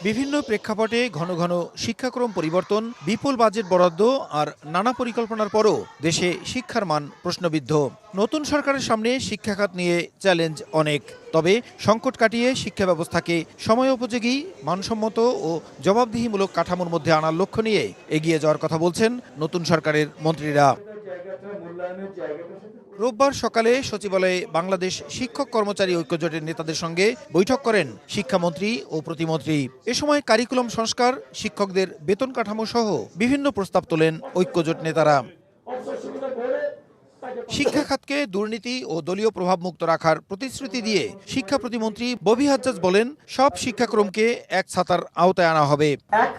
বিভিন্ন প্রেক্ষাপটে ঘন ঘন শিক্ষাক্রম পরিবর্তন, বিপুল বাজেট বরাদ্দ আর নানা পরিকল্পনার পরও দেশে শিক্ষার মান প্রশ্নবিদ্ধ। নতুন সরকারের সামনে শিক্ষা খাত নিয়ে চ্যালেঞ্জ অনেক। তবে সংকট কাটিয়ে শিক্ষা ব্যবস্থাকে সময়োপযোগী, মানসম্মত ও জবাবদিহিমূলক কাঠামোর মধ্যে আনার লক্ষ্য নিয়ে এগিয়ে যাওয়ার কথা বলছেন নতুন সরকারের মন্ত্রীরা। রোববার সকালে সচিবালয়ে বাংলাদেশ শিক্ষক কর্মচারী ঐক্যজোটের নেতাদের সঙ্গে বৈঠক করেন শিক্ষামন্ত্রী ও প্রতিমন্ত্রী। এ সময় কারিকুলাম সংস্কার, শিক্ষকদের বেতন কাঠামো সহ বিভিন্ন প্রস্তাব তোলেন ঐক্যজোট নেতারা। শিক্ষা খাতকে দুর্নীতি ও দলীয় প্রভাবমুক্ত রাখার প্রতিশ্রুতি দিয়ে শিক্ষা প্রতিমন্ত্রী ববি হাজ্জাজ বলেন, সব শিক্ষাক্রমকে এক ছাতার আওতায় আনা হবে। এক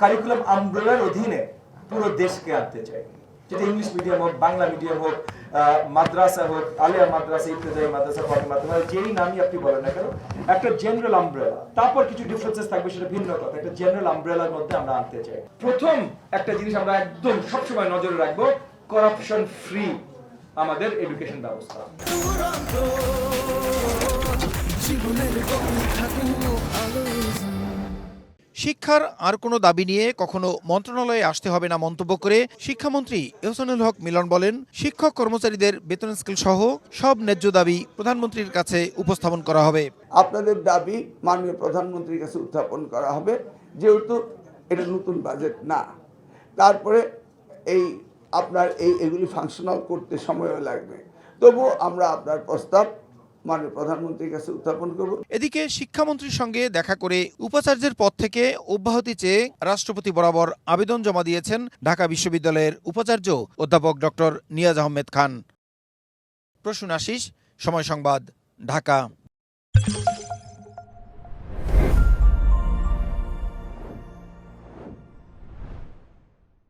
কারিকুলাম আমব্রেলার অধীনে পুরো দেশকে আনতে চাই, যেটা ইংলিশ মিডিয়াম হোক, বাংলা মিডিয়াম হোক, মাদ্রাসা হোক, আলিয়া মাদ্রাসা, ইবতেদায়ী মাদ্রাসা, কওমি মাদ্রাসা, যেই নামই আপনি বলেন না কেন, একটা জেনারেল আমব্রেলা। তারপর কিছু ডিফারেন্সেস থাকবে, সেটা ভিন্ন কথা। একটা জেনারেল আমব্রেলার মধ্যে আমরা আনতে চাই। প্রথম একটা জিনিস আমরা একদম সবসময় নজরে রাখবো, করাপশন ফ্রি আমাদের এডুকেশন ব্যবস্থা। শিক্ষার আর কোনো দাবি নিয়ে কখনো মন্ত্রণালয়ে আসতে হবে না মন্তব্য করে শিক্ষামন্ত্রী এহসানুল হক মিলন বলেন, শিক্ষক কর্মচারীদের বেতন স্কেল সহ সব ন্যায্য দাবি প্রধানমন্ত্রীর কাছে উপস্থাপন করা হবে। আপনাদের দাবি মাননীয় প্রধানমন্ত্রীর কাছে উত্থাপন করা হবে, যেহেতু এটা নতুন বাজেট না। তারপরে এগুলি ফাংশনাল করতে সময়ও লাগবে, তবুও আমরা আপনার প্রস্তাব মাননীয় প্রধানমন্ত্রীর কাছে উত্থাপন করব। এদিকে শিক্ষামন্ত্রীর সঙ্গে দেখা করে উপাচার্যের পদ থেকে অব্যাহতি চেয়ে রাষ্ট্রপতি বরাবর আবেদন জমা দিয়েছেন ঢাকা বিশ্ববিদ্যালয়ের উপাচার্য অধ্যাপক ডক্টর নিয়াজ আহমেদ খান। প্রসূন আশিস, সময় সংবাদ, ঢাকা।